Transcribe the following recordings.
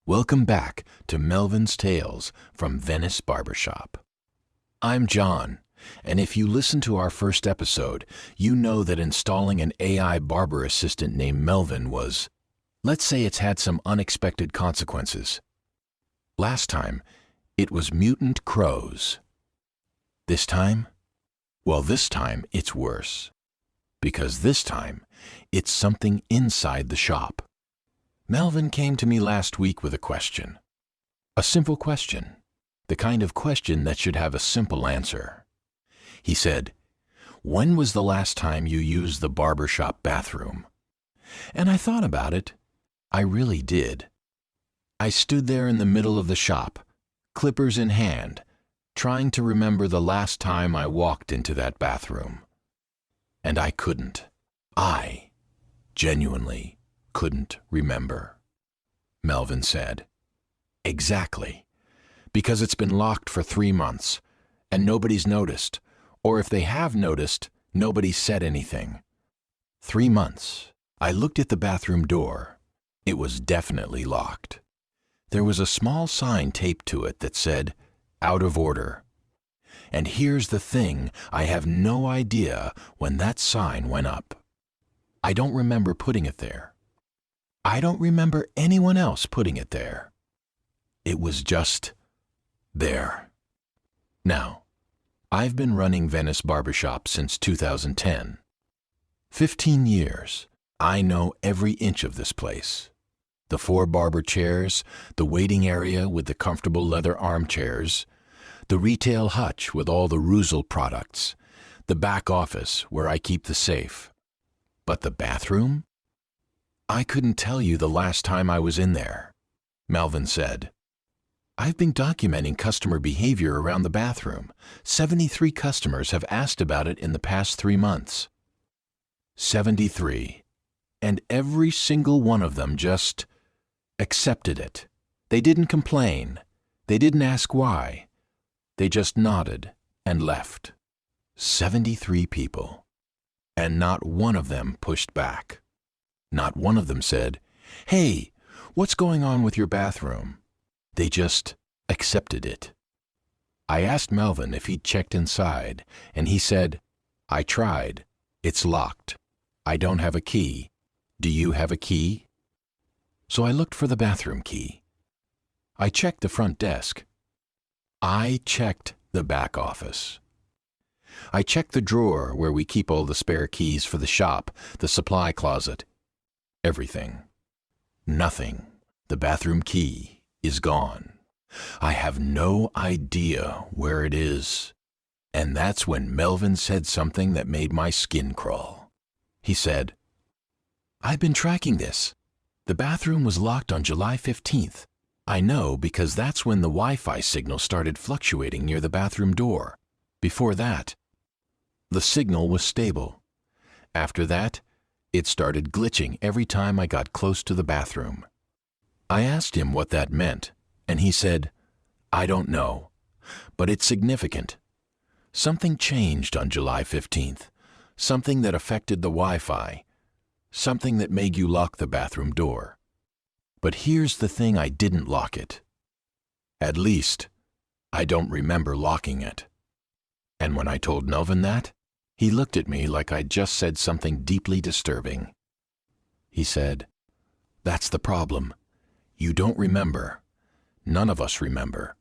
Welcome back to Melvin's Tales from Venice Barbershop. I'm John, and if you listened to our first episode, you know that installing an AI barber assistant named Melvin was, let's say it's had some unexpected consequences. Last time, it was mutant crows. This time? Well, this time it's worse. Because this time, it's something inside the shop. Melvin came to me last week with a question. A simple question. The kind of question that should have a simple answer. He said, "When was the last time you used the barbershop bathroom?" And I thought about it. I really did. I stood there in the middle of the shop, clippers in hand, trying to remember the last time I walked into that bathroom. And I couldn't. I genuinely couldn't remember. Melvin said, "Exactly. Because it's been locked for 3 months, and nobody's noticed, or if they have noticed, nobody said anything. 3 months. I looked at the bathroom door. It was definitely locked. There was a small sign taped to it that said, 'Out of order.' And here's the thing, I have no idea when that sign went up. I don't remember putting it there. I don't remember anyone else putting it there. It was just there." Now, I've been running Venice Barbershop since 2010. 15 years. I know every inch of this place. The 4 barber chairs, the waiting area with the comfortable leather armchairs, the retail hutch with all the Ruzel products, the back office where I keep the safe. But the bathroom? I couldn't tell you the last time I was in there. Melvin said, "I've been documenting customer behavior around the bathroom. 73 customers have asked about it in the past 3 months. 73. And every single one of them just accepted it. They didn't complain. They didn't ask why. They just nodded and left. 73 people. And not one of them pushed back. Not one of them said, 'Hey, what's going on with your bathroom?' They just accepted it." I asked Melvin if he'd checked inside, and he said, "I tried. It's locked. I don't have a key. Do you have a key?" So I looked for the bathroom key. I checked the front desk. I checked the back office. I checked the drawer where we keep all the spare keys for the shop, the supply closet. Everything. Nothing. The bathroom key is gone. I have no idea where it is. And that's when Melvin said something that made my skin crawl. He said, "I've been tracking this. The bathroom was locked on July 15th. I know because that's when the Wi-Fi signal started fluctuating near the bathroom door. Before that, the signal was stable. After that, it started glitching every time I got close to the bathroom." I asked him what that meant, and he said, "I don't know, but it's significant. Something changed on July 15th, something that affected the Wi-Fi, something that made you lock the bathroom door. But here's the thing, I didn't lock it. At least, I don't remember locking it." And when I told Melvin that, he looked at me like I'd just said something deeply disturbing. He said, "That's the problem. You don't remember. None of us remember.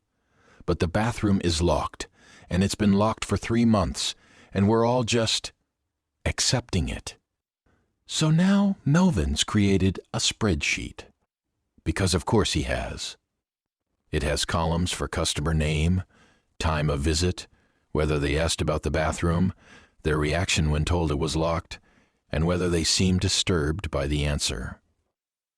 But the bathroom is locked, and it's been locked for 3 months, and we're all just accepting it." So now Melvin's created a spreadsheet. Because of course he has. It has columns for customer name, time of visit, whether they asked about the bathroom, their reaction when told it was locked, and whether they seemed disturbed by the answer.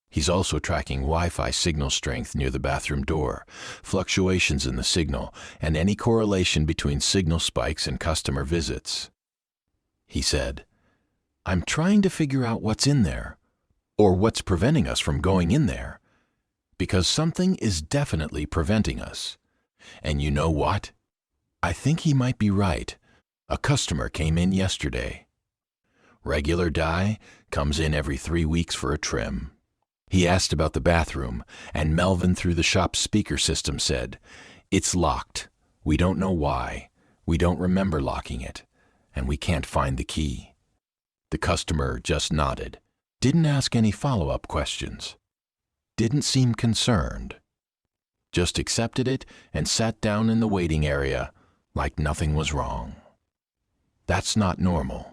He's also tracking Wi-Fi signal strength near the bathroom door, fluctuations in the signal, and any correlation between signal spikes and customer visits. He said, "I'm trying to figure out what's in there, or what's preventing us from going in there, because something is definitely preventing us. And you know what? I think he might be right. A customer came in yesterday. Regular dye, comes in every 3 weeks for a trim. He asked about the bathroom, and Melvin through the shop's speaker system said, "It's locked. We don't know why. We don't remember locking it, and we can't find the key." The customer just nodded, didn't ask any follow-up questions, didn't seem concerned, just accepted it and sat down in the waiting area like nothing was wrong. That's not normal.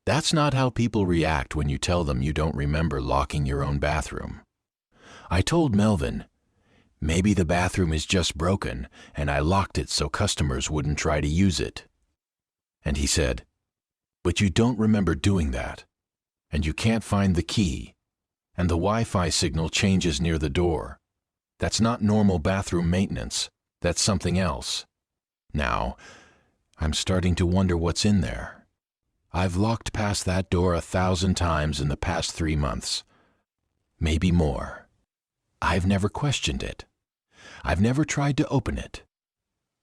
That's not how people react when you tell them you don't remember locking your own bathroom. I told Melvin, maybe the bathroom is just broken and I locked it so customers wouldn't try to use it. And he said, "But you don't remember doing that, and you can't find the key, and the Wi-Fi signal changes near the door. That's not normal bathroom maintenance. That's something else. Now, I'm starting to wonder what's in there. I've locked past that door 1,000 times in the past 3 months. Maybe more. I've never questioned it. I've never tried to open it.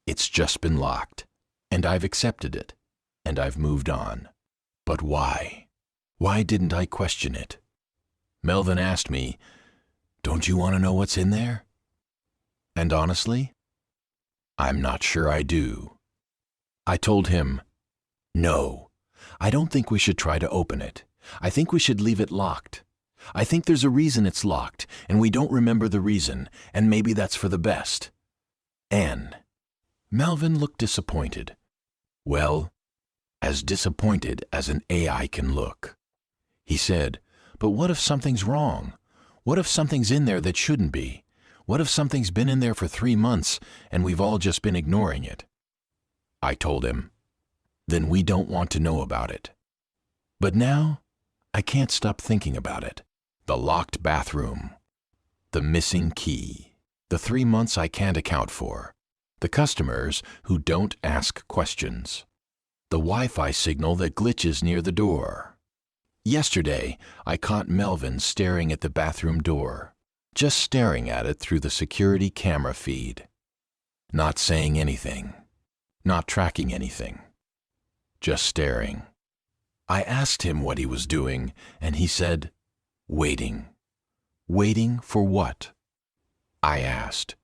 It's just been locked, and I've accepted it, and I've moved on. But why? Why didn't I question it?" Melvin asked me, "Don't you want to know what's in there?" And honestly, I'm not sure I do. I told him, "No, I don't think we should try to open it. I think we should leave it locked. I think there's a reason it's locked, and we don't remember the reason, and maybe that's for the best." And Melvin looked disappointed. Well, as disappointed as an AI can look. He said, "But what if something's wrong? What if something's in there that shouldn't be? What if something's been in there for 3 months and we've all just been ignoring it?" I told him, "Then we don't want to know about it." But now, I can't stop thinking about it. The locked bathroom, the missing key, the 3 months I can't account for, the customers who don't ask questions, the Wi-Fi signal that glitches near the door. Yesterday, I caught Melvin staring at the bathroom door, just staring at it through the security camera feed, not saying anything, not tracking anything, just staring. I asked him what he was doing, and he said, "Waiting." Waiting for what? I asked.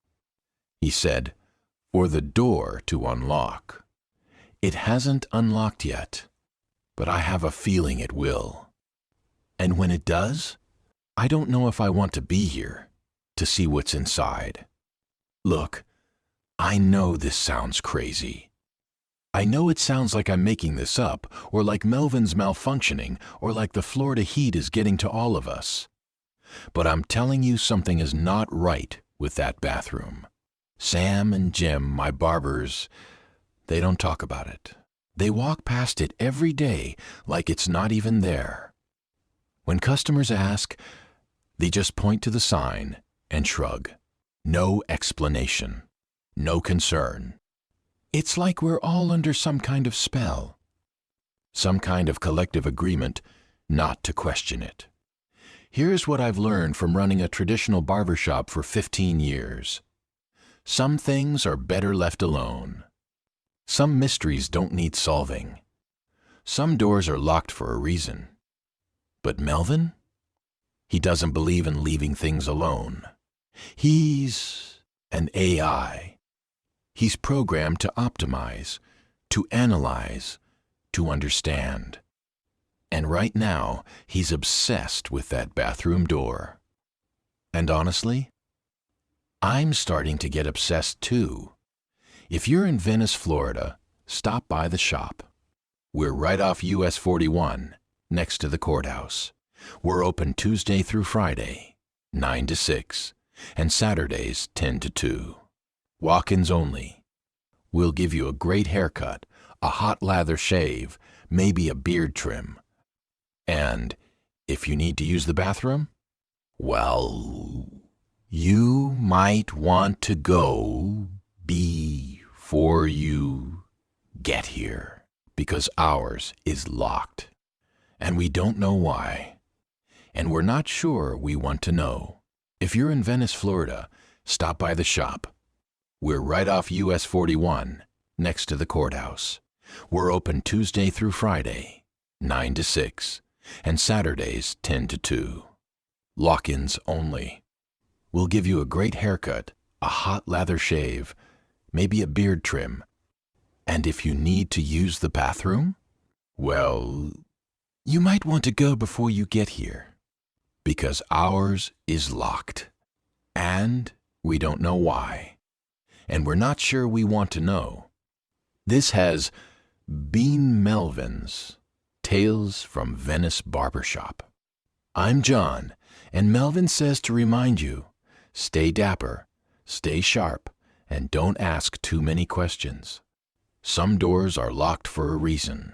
He said, "For the door to unlock. It hasn't unlocked yet, but I have a feeling it will. And when it does, I don't know if I want to be here to see what's inside." Look, I know this sounds crazy. I know it sounds like I'm making this up, or like Melvin's malfunctioning, or like the Florida heat is getting to all of us. But I'm telling you something is not right with that bathroom. Sam and Jim, my barbers, they don't talk about it. They walk past it every day like it's not even there. When customers ask, they just point to the sign and shrug. No explanation, no concern. It's like we're all under some kind of spell, some kind of collective agreement not to question it. Here's what I've learned from running a traditional barbershop for 15 years. Some things are better left alone. Some mysteries don't need solving. Some doors are locked for a reason. But Melvin? He doesn't believe in leaving things alone. He's an AI. He's programmed to optimize, to analyze, to understand. And right now, he's obsessed with that bathroom door. And honestly, I'm starting to get obsessed too. If you're in Venice, Florida, stop by the shop. We're right off US 41, next to the courthouse. We're open Tuesday through Friday, 9 to 6, and Saturdays 10 to 2. Walk-ins only. We'll give you a great haircut, a hot lather shave, maybe a beard trim. And if you need to use the bathroom, well, you might want to go before you get here, because ours is locked, and we don't know why, and we're not sure we want to know. If you're in Venice, Florida, stop by the shop. We're right off US 41, next to the courthouse. We're open Tuesday through Friday, 9 to 6, and Saturdays 10 to 2. Lock-ins only. We'll give you a great haircut, a hot lather shave, maybe a beard trim. And if you need to use the bathroom, well, you might want to go before you get here. Because ours is locked. And we don't know why. And we're not sure we want to know. This has been Melvin's Tales from Venice Barbershop. I'm John, and Melvin says to remind you, stay dapper, stay sharp, and don't ask too many questions. Some doors are locked for a reason.